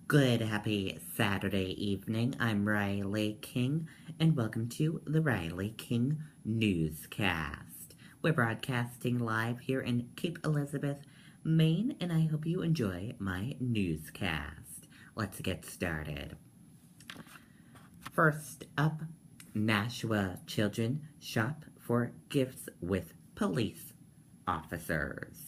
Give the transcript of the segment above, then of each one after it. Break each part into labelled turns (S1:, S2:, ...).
S1: Good, happy Saturday evening. I'm Riley King, and welcome to the Riley King Newscast. We're broadcasting live here in Cape Elizabeth, Maine, and I hope you enjoy my newscast. Let's get started. First up, Nashua children shop for gifts with police officers.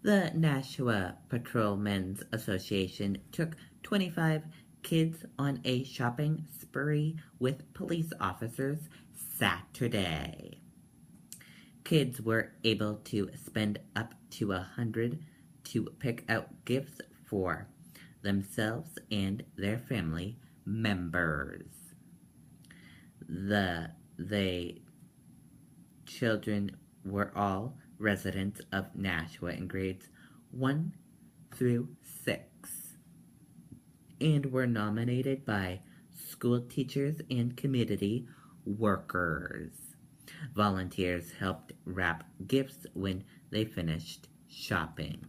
S1: The Nashua Patrolmen's Association took 25 kids on a shopping spree with police officers Saturday. Kids were able to spend up to $100 to pick out gifts for themselves and their family members. The children were all residents of Nashua in grades 1 through 6 and were nominated by school teachers and community workers. Volunteers helped wrap gifts when they finished shopping.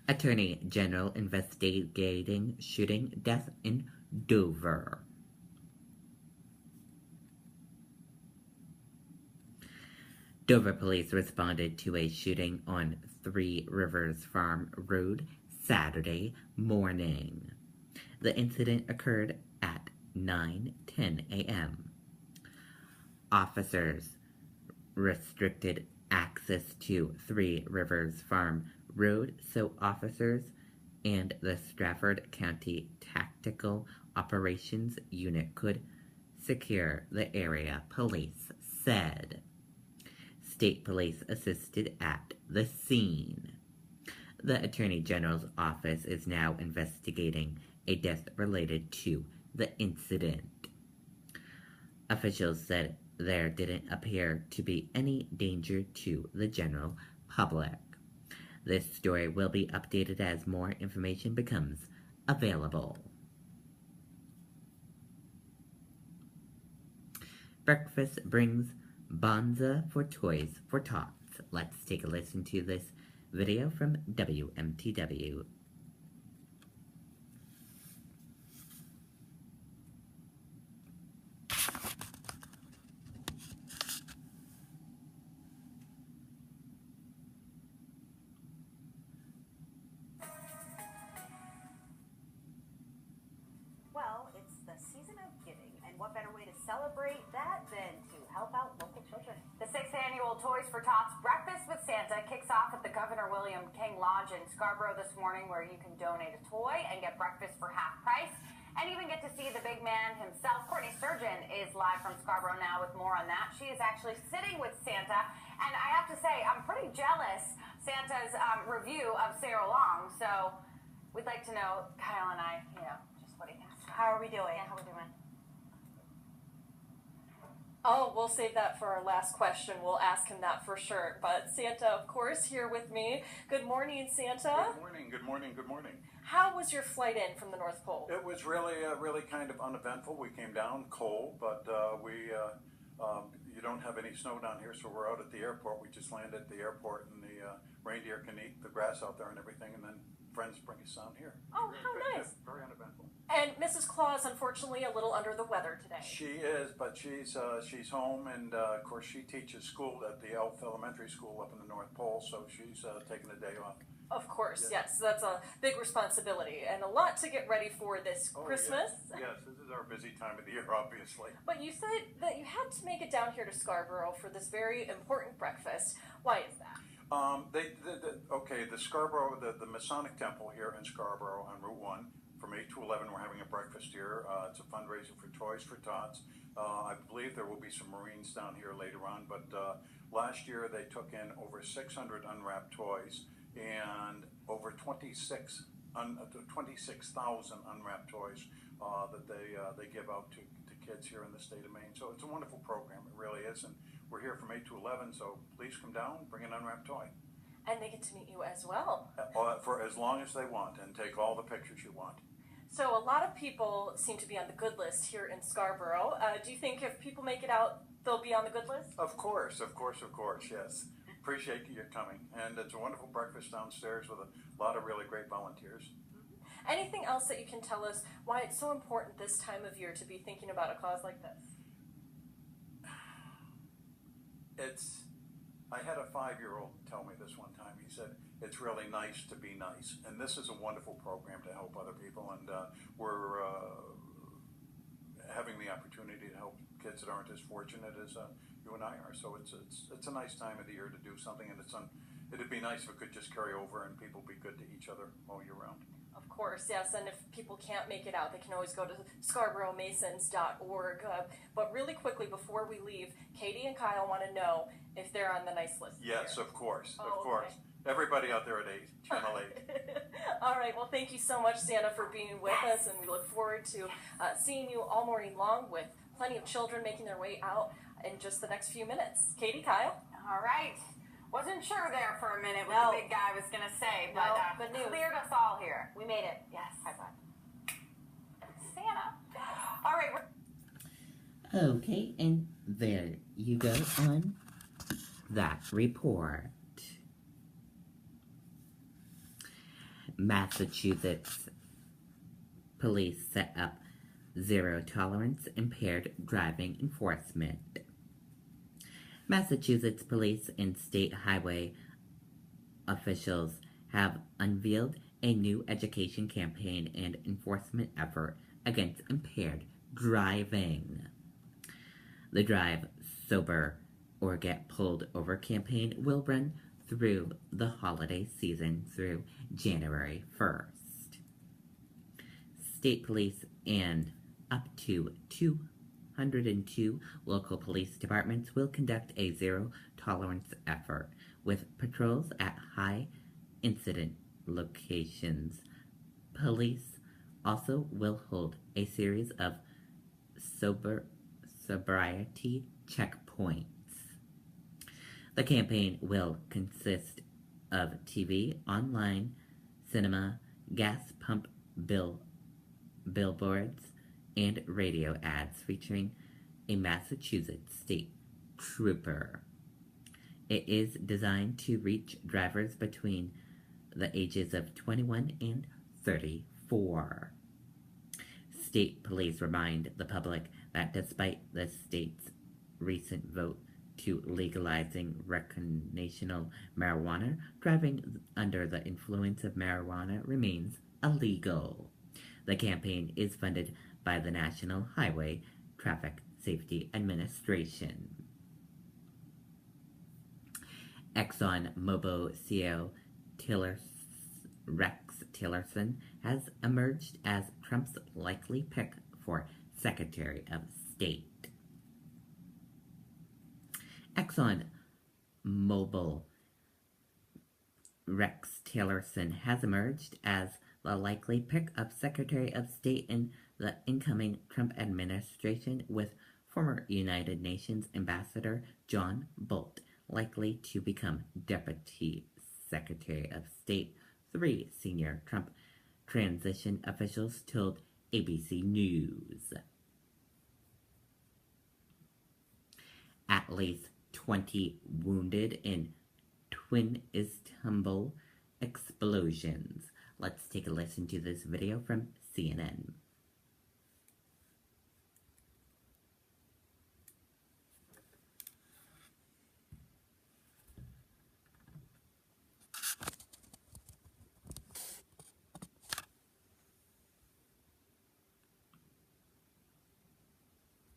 S1: Attorney General investigating shooting death in Dover. Dover police responded to a shooting on Three Rivers Farm Road Saturday morning. The incident occurred at 9:10 a.m. Officers restricted access to Three Rivers Farm Road so officers and the Stratford County Tactical Operations Unit could secure the area, police said. State police assisted at the scene. The Attorney General's office is now investigating a death related to the incident. Officials said there didn't appear to be any danger to the general public. This story will be updated as more information becomes available. Breakfast brings Bonza for Toys for Tots. Let's take a listen to this video from WMTW.
S2: Well, it's the season of giving, and what better way to celebrate that than to help out local children? The 6th annual Toys for Tots Breakfast with Santa kicks off at the Governor William King Lodge in Scarborough this morning, where you can donate a toy and get breakfast for half price, and even get to see the big man himself. Courtney Sturgeon is live from Scarborough now with more on that. She is actually sitting with Santa, and I have to say, I'm pretty jealous Santa's review of Sarah Long, so we'd like to know, Kyle and I, just what he has. How are we doing? Yeah, how are we doing?
S3: Oh, we'll save that for our last question. We'll ask him that for sure. But Santa, of course, here with me. Good morning, Santa.
S4: Good morning, good morning, good morning.
S3: How was your flight in from the North Pole?
S4: It was really kind of uneventful. We came down cold, but you don't have any snow down here, so we're out at the airport. We just landed at the airport, and the reindeer can eat the grass out there and everything, and then friends bring us down here.
S3: Oh, how nice.
S4: Yeah, very uneventful.
S3: And Mrs. Claus, unfortunately, a little under the weather today.
S4: She is, but she's home, and of course she teaches school at the Elf Elementary School up in the North Pole, so she's taking a day off.
S3: Of course, yes. That's a big responsibility and a lot to get ready for this Christmas.
S4: Yes, this is our busy time of the year, obviously.
S3: But you said that you had to make it down here to Scarborough for this very important breakfast. Why is that?
S4: The Scarborough, the Masonic Temple here in Scarborough on Route 1, from 8 to 11, we're having a breakfast here. It's a fundraiser for Toys for Tots. I believe there will be some Marines down here later on, but last year they took in over 600 unwrapped toys and over 26,000 unwrapped toys that they give out to kids here in the state of Maine. So it's a wonderful program, it really is, and we're here from 8 to 11, so please come down, bring an unwrapped toy.
S3: And they get to meet you as well.
S4: For as long as they want, and take all the pictures you want.
S3: So a lot of people seem to be on the good list here in Scarborough. Do you think if people make it out, they'll be on the good list?
S4: Of course, yes. Appreciate you coming. And it's a wonderful breakfast downstairs with a lot of really great volunteers.
S3: Anything else that you can tell us why it's so important this time of year to be thinking about a cause like this?
S4: I had a 5-year-old tell me this one time. He said, it's really nice to be nice. And this is a wonderful program to help other people. And we're having the opportunity to help kids that aren't as fortunate as you and I are. So it's a nice time of the year to do something. And it'd be nice if it could just carry over and people be good to each other all year round.
S3: Of course, yes, and if people can't make it out, they can always go to scarboroughmasons.org. But really quickly, before we leave, Katie and Kyle want to know if they're on the nice list.
S4: Yes,
S3: here.
S4: of course,
S3: Okay.
S4: Everybody out there at 8, Channel 8.
S3: All right, well, thank you so much, Santa, for being with us, and we look forward to seeing you all morning long with plenty of children making their way out in just the next few minutes. Katie, Kyle?
S2: All right. Wasn't sure there for a minute what
S3: No.
S2: the big guy was going to say,
S3: No,
S2: but
S3: good news.
S2: cleared us all here. We made it. Yes. High five. Santa. All right.
S1: Okay, and there you go on that report. Massachusetts police set up zero tolerance impaired driving enforcement. Massachusetts police and state highway officials have unveiled a new education campaign and enforcement effort against impaired driving. The Drive Sober or Get Pulled Over campaign will run through the holiday season through January 1st. State police and up to 202 local police departments will conduct a zero-tolerance effort with patrols at high-incident locations. Police also will hold a series of sobriety checkpoints. The campaign will consist of TV, online, cinema, gas pump billboards, and radio ads featuring a Massachusetts state trooper. It is designed to reach drivers between the ages of 21 and 34. State police remind the public that despite the state's recent vote to legalizing recreational marijuana, driving under the influence of marijuana remains illegal. The campaign is funded by the National Highway Traffic Safety Administration. ExxonMobil CEO Rex Tillerson has emerged as Trump's likely pick for Secretary of State. ExxonMobil Rex Tillerson has emerged as the likely pick of Secretary of State in the incoming Trump administration, with former United Nations Ambassador John Bolt likely to become Deputy Secretary of State, 3 senior Trump transition officials told ABC News. At least 20 wounded in twin Istanbul explosions. Let's take a listen to this video from CNN.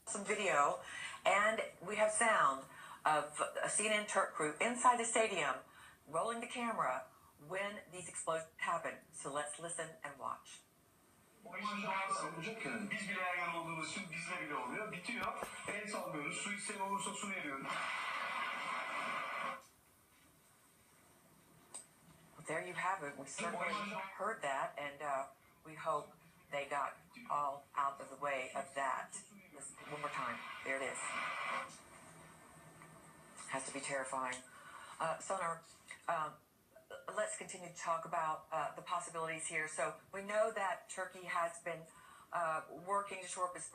S5: Some video, and we have sound of a CNN Turk crew inside the stadium rolling the camera when these explosions happen. So let's listen and watch.
S6: Biz bile yan olduğumuz için bizde bile oluyor. Bitiyor. El sallıyoruz. Su isteyen olursa su veriyoruz.
S5: There you have it. We certainly heard that, and we hope they got all out of the way of that. Listen one more time. There it is. Has to be terrifying. Sonar, let's continue to talk about the possibilities here. So we know that Turkey has been working to shore up its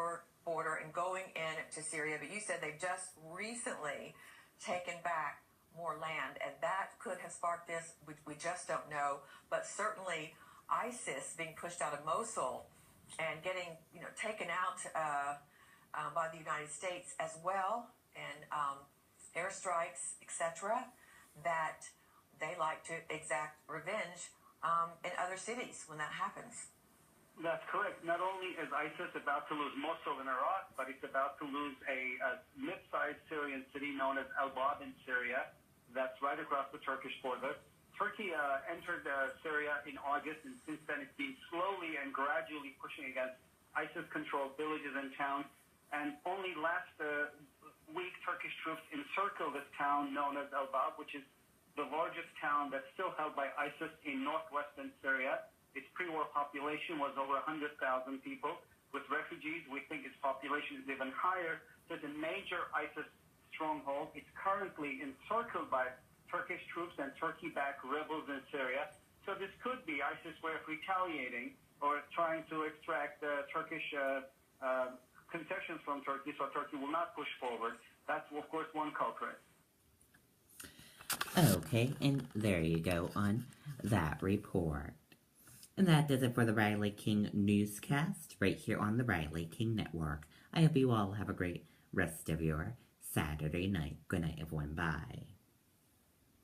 S5: border and going into Syria, but you said they've just recently taken back more land, and that could have sparked this. We just don't know, but certainly ISIS being pushed out of Mosul and getting taken out by the United States as well, and airstrikes, etc., that they like to exact revenge in other cities when that happens.
S7: That's correct. Not only is ISIS about to lose Mosul in Iraq, but it's about to lose a mid-sized Syrian city known as Al-Bab in Syria. That's right across the Turkish border. Turkey entered Syria in August, and since then it's been slowly and gradually pushing against ISIS-controlled villages and towns. And only last week, Turkish troops encircled this town known as Al-Bab, which is the largest town that's still held by ISIS in northwestern Syria. Its pre-war population was over 100,000 people. With refugees, we think its population is even higher. So it's a major ISIS stronghold. It's currently encircled by Turkish troops and Turkey-backed rebels in Syria. So this could be ISIS' way of retaliating or trying to extract Turkish concessions from Turkey, so Turkey will not push forward. That's, of course, one culprit.
S1: Okay, and there you go on that report. And that does it for the Riley King Newscast right here on the Riley King Network. I hope you all have a great rest of your Saturday night. Good night, everyone. Bye.